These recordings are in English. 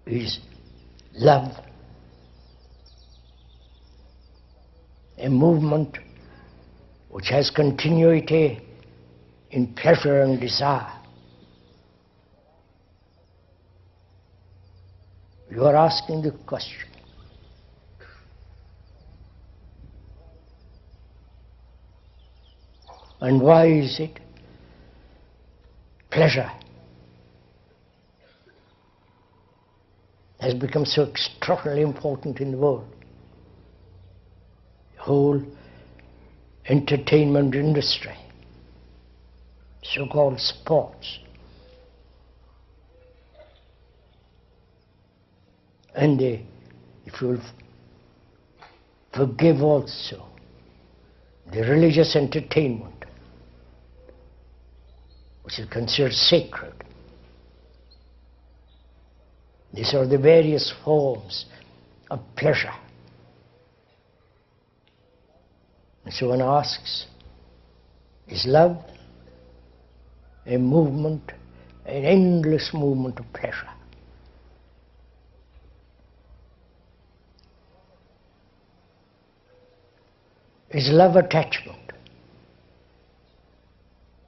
is love, a movement which has continuity in pleasure and desire. You are asking the question, and why is it pleasure has become so extraordinarily important in the world? The whole entertainment industry, so-called sports, and if you will forgive also the religious entertainment, which is considered sacred. These are the various forms of pleasure. And so one asks, is love a movement, an endless movement of pleasure? Is love attachment?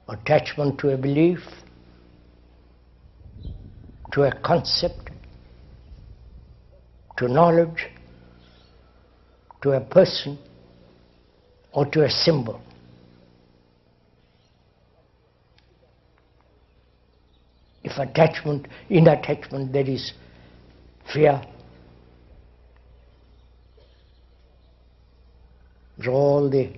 Attachment to a belief, to a concept, to knowledge, to a person, or to a symbol? If attachment, in attachment there is fear, all the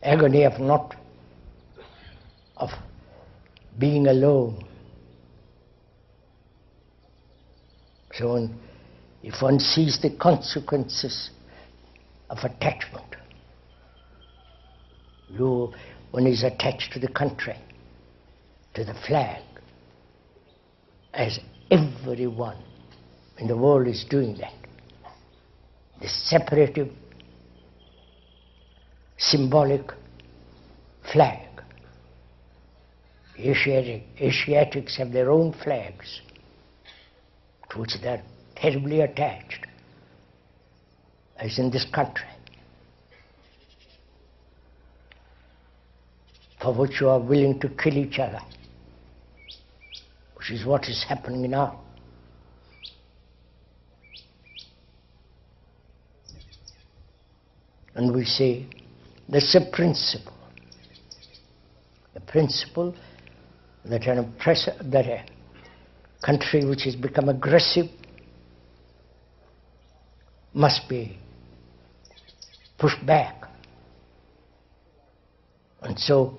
agony of being alone. So if one sees the consequences of attachment, one is attached to the country, to the flag, as everyone in the world is doing that. The separative, symbolic flag. Asiatics have their own flags, to which they are terribly attached, as in this country, for which you are willing to kill each other, which is what is happening now. And we say, that's a principle that a country which has become aggressive must be pushed back. And so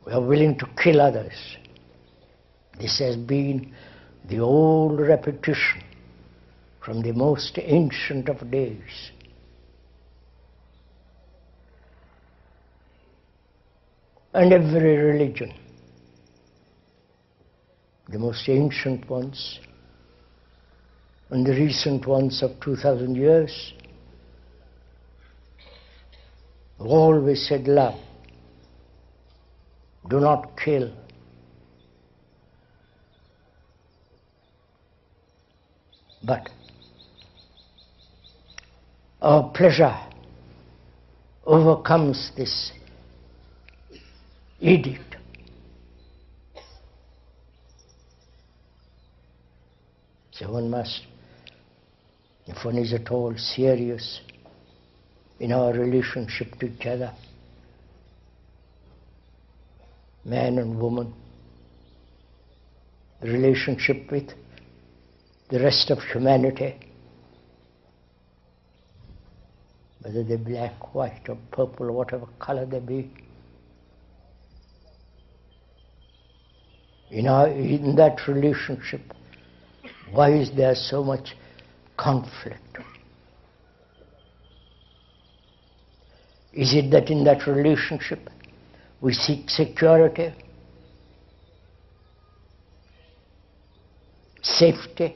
we are willing to kill others. This has been the old repetition from the most ancient of days. And every religion, the most ancient ones and the recent ones of 2000 years, always said love. Do not kill. But our pleasure overcomes this edict. So one must, if one is at all serious in our relationship to each other, man and woman, the relationship with the rest of humanity, whether they're black, white, or purple, or whatever color they be, in that relationship, why is there so much conflict? Is it that in that relationship we seek security, safety,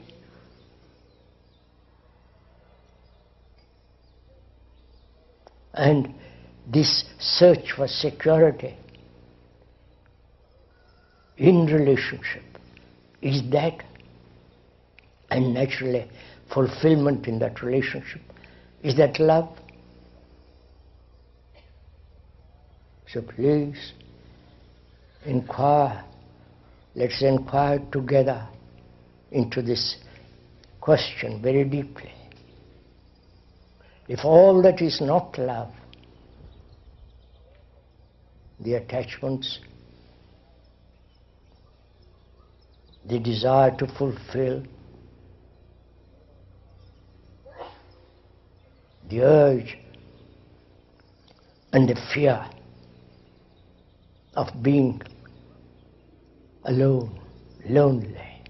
and this search for security in relationship Is that, and naturally fulfillment in that relationship, is that love? So please inquire, let's inquire together into this question very deeply. If all that is not love, the attachments, the desire to fulfill, the urge and the fear of being alone, lonely,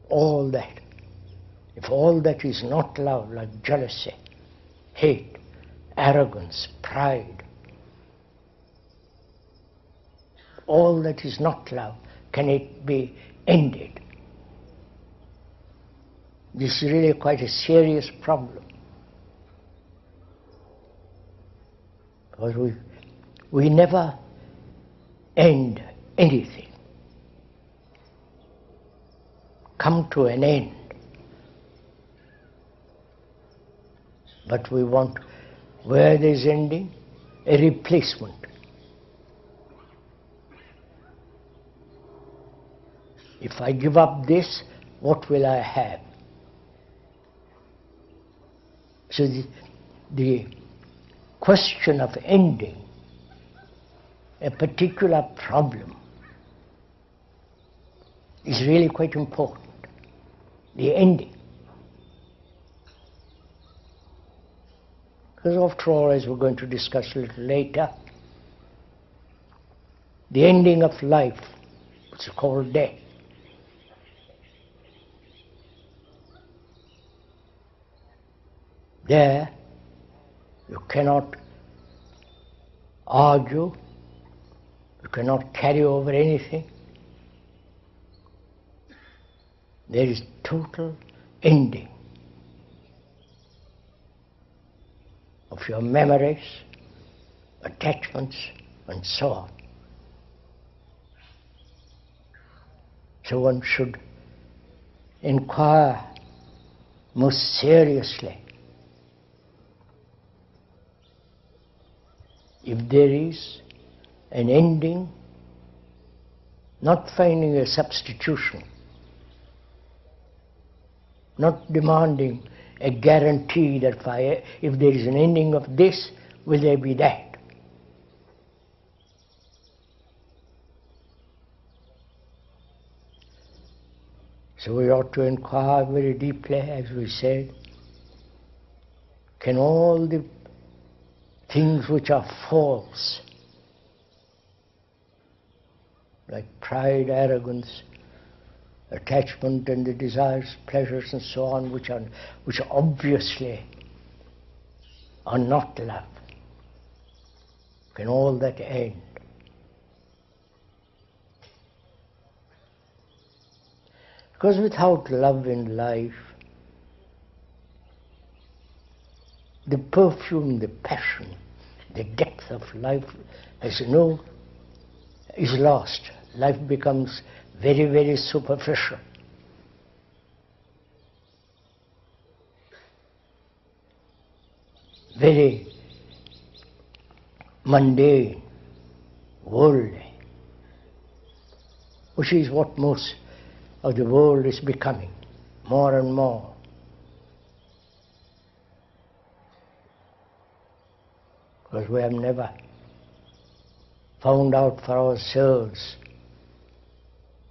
all that, if all that is not love, like jealousy, hate, arrogance, pride, all that is not love, can it be ended? This is really quite a serious problem. Because we never end anything, come to an end. But we want, where there is ending, a replacement. If I give up this, what will I have? So the question of ending a particular problem is really quite important. The ending. Because after all, as we're going to discuss a little later, the ending of life, which is called death, there you cannot argue, you cannot carry over anything. There is total ending of your memories, attachments, and so on. So one should inquire most seriously if there is an ending, not finding a substitution, not demanding a guarantee that if there is an ending of this, will there be that? So we ought to inquire very deeply, as we said, can all the things which are false, like pride, arrogance, attachment and the desires, pleasures and so on, which obviously are not love, can all that end? Because without love in life, the perfume, the passion, the depth of life is lost. Life becomes very, very superficial. Very mundane, worldly, which is what most of the world is becoming, more and more. Because we have never found out for ourselves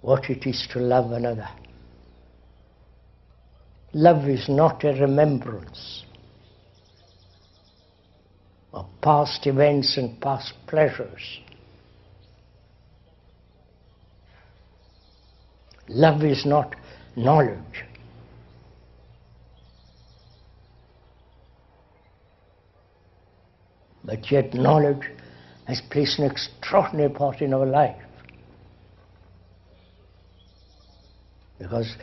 what it is to love another. Love is not a remembrance of past events and past pleasures. Love is not knowledge. But yet knowledge has placed an extraordinary part in our life. Because